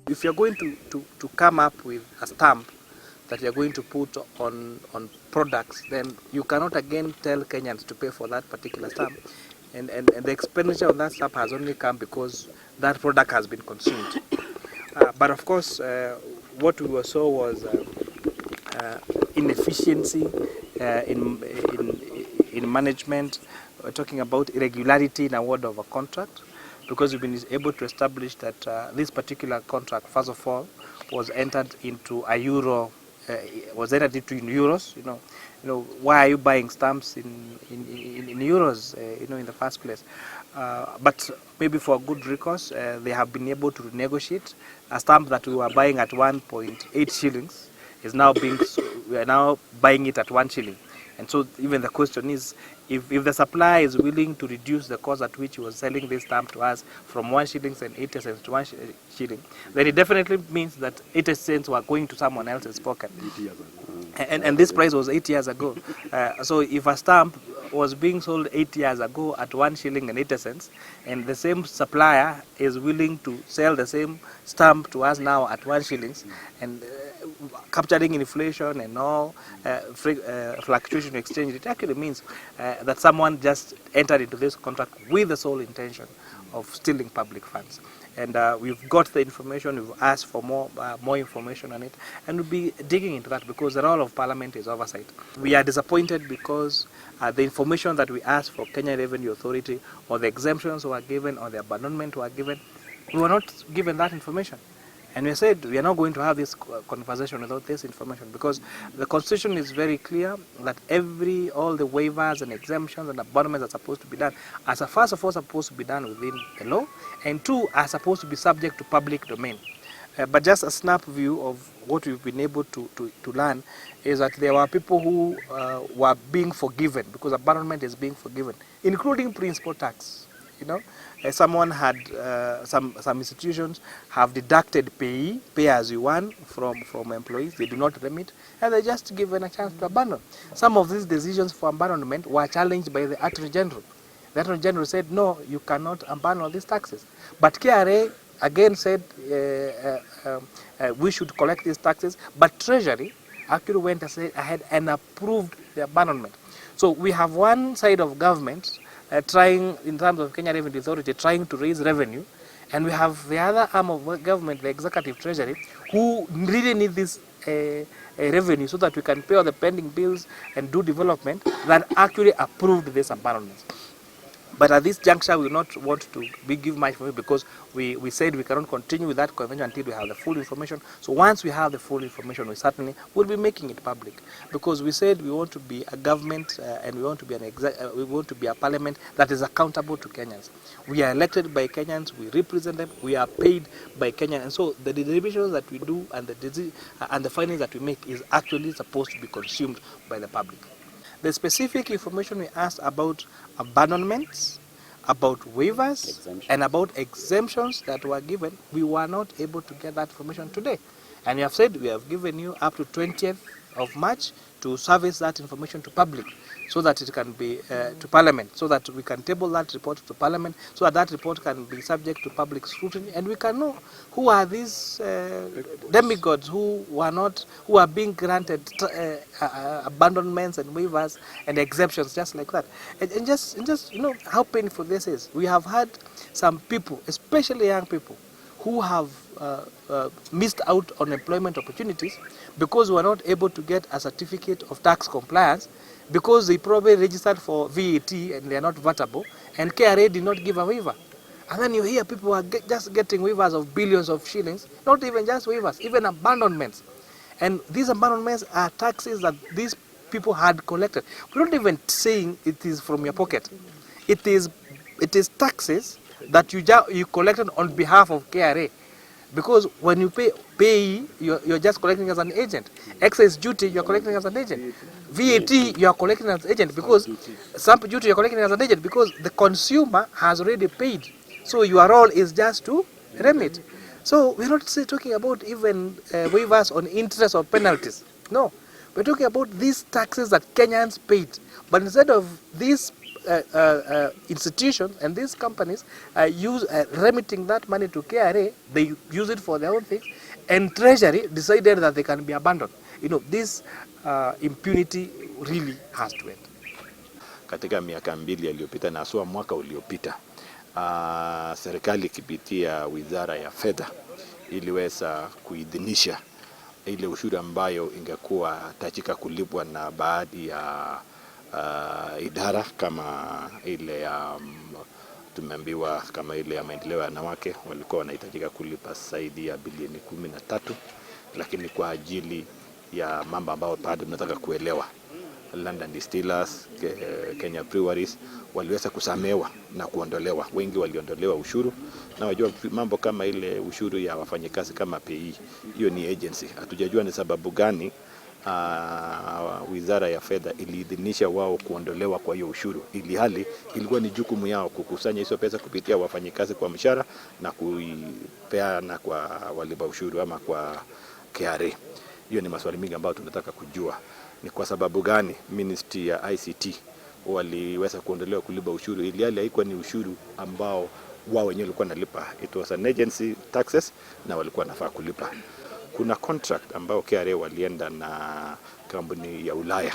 If you're going to come up with a stamp that you're going to put on products, then you cannot again tell Kenyans to pay for that particular stamp. And the expenditure on that stamp has only come because that product has been consumed. But of course, what we saw was inefficiency in management. We're talking about irregularity in award of a contract, because we've been able to establish that this particular contract, first of all, was entered into a euro, was entered into in euros. You know, why are you buying stamps in euros? In the first place. But maybe for good recourse, they have been able to negotiate a stamp that we were buying at 1.8 shillings is now we are now buying it at 1 shilling. And so even the question is, if the supplier is willing to reduce the cost at which he was selling this stamp to us from 1 shilling and 80 cents to 1 shilling, then it definitely means that 80 cents were going to someone else's pocket. 8 years ago. And this price was 8 years ago. So if a stamp was being sold 8 years ago at 1 shilling and 80 cents, and the same supplier is willing to sell the same stamp to us now at 1 shilling, and capturing inflation and all fluctuation in exchange, it actually means that someone just entered into this contract with the sole intention of stealing public funds. And we've got the information, we've asked for more information on it, and we'll be digging into that because the role of Parliament is oversight. We are disappointed because the information that we asked for Kenya Revenue Authority, or the exemptions were given, or the abandonment were given, we were not given that information. And we said we are not going to have this conversation without this information, because the Constitution is very clear that all the waivers and exemptions and abandonments are supposed to be done, as a first of all supposed to be done within the law, and two, are supposed to be subject to public domain. But just a snap view of what we've been able to learn is that there were people who were being forgiven, because abandonment is being forgiven, including principal tax. Someone had some institutions have deducted pay as you earn from employees. They do not remit, and they just given a chance to abandon. Some of these decisions for abandonment were challenged by the Attorney General. The Attorney General said, no, you cannot abandon these taxes. But KRA again said we should collect these taxes, but Treasury actually went ahead and approved the abandonment. So we have one side of government trying, in terms of Kenya Revenue Authority, trying to raise revenue, and we have the other arm of government, the Executive Treasury, who really need this revenue so that we can pay all the pending bills and do development, that actually approved this abandonment. But at this juncture, we do not want to give much information, because we said we cannot continue with that convention until we have the full information. So once we have the full information, we certainly will be making it public, because we said we want to be a government and we want to be a parliament that is accountable to Kenyans. We are elected by Kenyans, we represent them, we are paid by Kenyans, and so the deliberations that we do and the findings that we make is actually supposed to be consumed by the public. The specific information we asked about abandonments, about waivers, and about exemptions that were given, we were not able to get that information today. And we have said we have given you up to 20th of March to service that information to public, so that it can be to Parliament, so that we can table that report to Parliament, so that that report can be subject to public scrutiny, and we can know who are these demigods who are being granted abandonments and waivers and exemptions just like that. And just how painful this is. We have had some people, especially young people, who have missed out on employment opportunities because we were not able to get a certificate of tax compliance, because they probably registered for VAT and they are not VATable, and KRA did not give a waiver. And then you hear people are just getting waivers of billions of shillings, not even just waivers, even abandonments. And these abandonments are taxes that these people had collected. We're not even saying it is from your pocket. It is taxes that you collected on behalf of KRA. Because when you pay, you're just collecting as an agent. Excess duty, you're collecting as an agent. VAT, you're collecting as an agent, because stamp duty, you're collecting as an agent, because the consumer has already paid. So your role is just to remit. So we're not talking about even waivers on interest or penalties. No, we're talking about these taxes that Kenyans paid. But instead of these institutions and these companies use remitting that money to KRA. They use it for their own things, and Treasury decided that they can be abandoned. This impunity really has to end. Katika miaka mbili iliyopita na haswa mwaka uliopita, serikali ikipitia Wizara ya Fedha iliweza kuidhinisha ile ushuru ambayo ingekuwa tajika kulipwa na baadhi ya idara kama ile ya tumeambiwa kama ile ya maendeleo ya wanawake walikuwa wanahitajika kulipa zaidi ya bilioni 13, lakini kwa ajili ya mambo ambayo bado tunataka kuelewa, London Distillers, Kenya Breweries waliweza kusamewa na kuondolewa. Wengi waliondolewa ushuru, na wajua mambo kama ile ushuru ya wafanyikazi kama PE, hiyo ni agency. Hatujajua ni sababu gani Wizara ya Fedha iliidhinisha wao kuondolewa kwa hiyo ushuru, ili hali ilikuwa ni jukumu yao kukusanya hizo pesa kupitia wafanyikazi kwa mshahara na kuipeana kwa walipa ushuru ama kwa KRA. Hiyo ni maswali mingi ambayo tunataka kujua. Ni kwa sababu gani Ministry ya ICT waliweza kuondolewa kulipa ushuru, ili hali haikuwa ni ushuru ambao wao wenyewe walikuwa nalipa. It was an agency taxes na walikuwa nafaa kulipa. Kuna contract ambao KRA walienda na kampuni ya Ulaya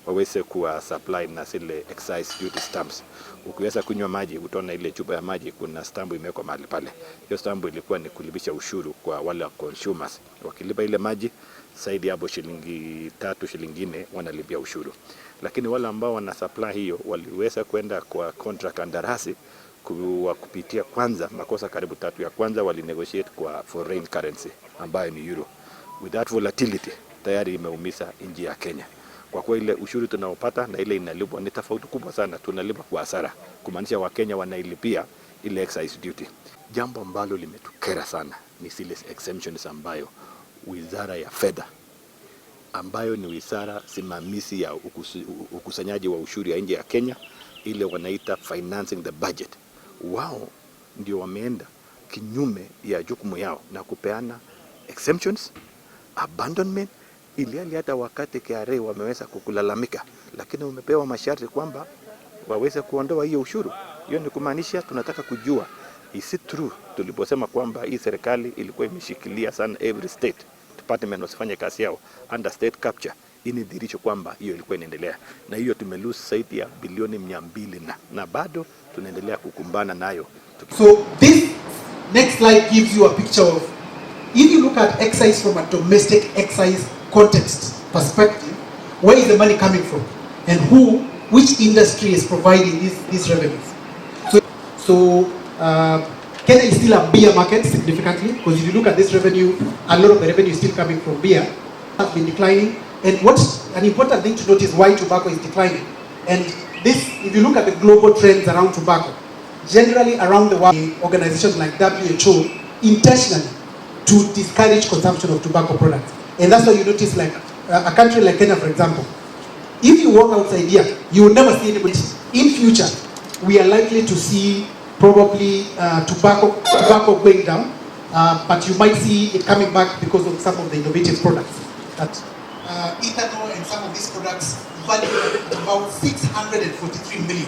waweze kuwa supply na zile excise duty stamps. Ukiweza kunywa maji utaona ile chupa ya maji kuna stamp imewekwa mahali pale. Hiyo stamp ilikuwa ni kulipisha ushuru kwa wale consumers. Wakilipa ile maji zaidi hapo shilingi 3 shilingi 4 wanalipia ushuru. Lakini wale ambao wana supply hiyo waliweza kwenda kwa contract kandarasi kupitia kwanza makosa karibu 3. Ya kwanza wali negotiate kwa foreign currency ambayo ni euro. With that volatility tayari imeumiza nchi ya Kenya. Kwa kuwa ile ushuru tunaopata na ile inalipwa ni tofauti kubwa sana, tunalipa kwa hasara, kumaanisha Wakenya wanailipia ile excise duty. Jambo ambalo limetukera sana ni zile exemptions ambayo Wizara ya Fedha, ambayo ni wizara simamizi ya ukusanyaji wa ushuru ya nje ya Kenya, ile wanaita financing the budget, wao ndio wameenda kinyume ya jukumu yao na kupeana exemptions, abandonment, ili hata wakati KRA wameweza kukulalamika, lakini umepewa masharti kwamba waweze kuondoa hiyo ushuru. Hiyo ni kumaanisha tunataka kujua is it true tuliposema kwamba hii serikali ilikuwa imeshikilia sana every state department wasifanye kazi yao under state capture. Ini dhirisho kwamba hiyo ilikuwa inaendelea, na hiyo tumelose zaidi ya bilioni 200 na bado tunaendelea kukumbana nayo. So this next slide gives you a picture of, if you look at excise from a domestic excise context perspective, where is the money coming from and which industry is providing these revenues? So Kenya is still a beer market significantly, because if you look at this revenue, a lot of the revenue is still coming from beer, has been declining. And what's an important thing to note is why tobacco is declining. And this, if you look at the global trends around tobacco, generally around the world, organizations like WHO intentionally to discourage consumption of tobacco products. And that's why you notice, like a country like Kenya, for example, if you walk outside here, you will never see anybody. In future, we are likely to see probably tobacco going down, but you might see it coming back because of some of the innovative products. That ethanol and some of these products value about 643 million.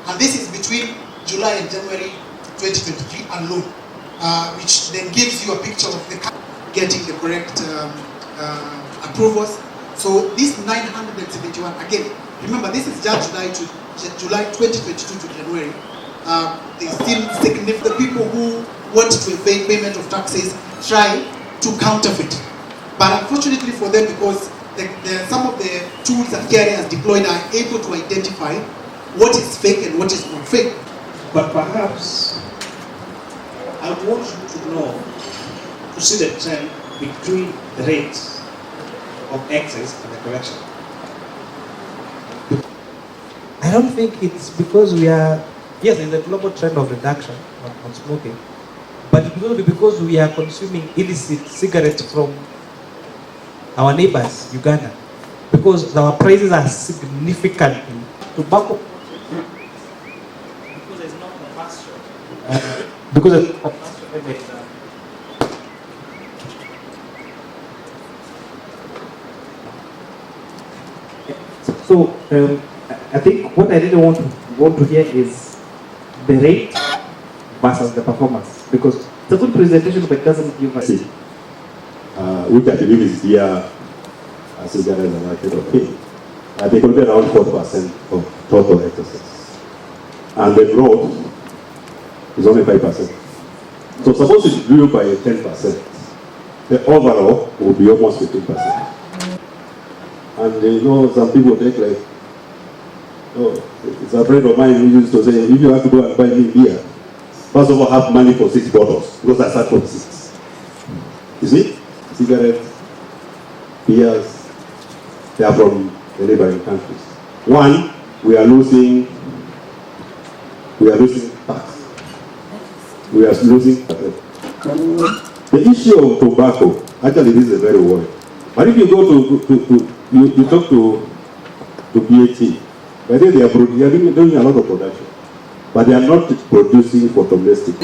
And this is between July and January 2023 alone, which then gives you a picture of the getting the correct approvals. So this 971, again, remember this is just July 2022 to January. They still significant. The people who want to evade payment of taxes try to counterfeit. But unfortunately for them, because some of the tools that KRA has deployed are able to identify what is fake and what is not fake. But perhaps I want you to know, to see the trend between the rates of excess and the collection. I don't think it's because we are, yes, there's a global trend of reduction on smoking, but it will be because we are consuming illicit cigarettes from our neighbors, Uganda, because our prices are significantly tobacco. Because there's no combustion. Because there's no combustion. So I think what I really want to want to hear is the rate versus the performance, because it's a good presentation, but it doesn't give us which I believe is here as a general market of pay. They could be around 4% of total exercise. And the growth is only 5%. So suppose it grew by 10%, the overall will be almost 15%. And some people take like, it's a friend of mine who used to say, if you have to go and buy me beer, first of all, have money for 6 bottles, because I start from 6. You see? Cigarettes, beers, they are from the neighboring countries. One, we are losing tax. We are losing the issue of tobacco. Actually, this is a very worry. But if you go you talk to BAT, I think they are doing a lot of production, but they are not producing for domestic.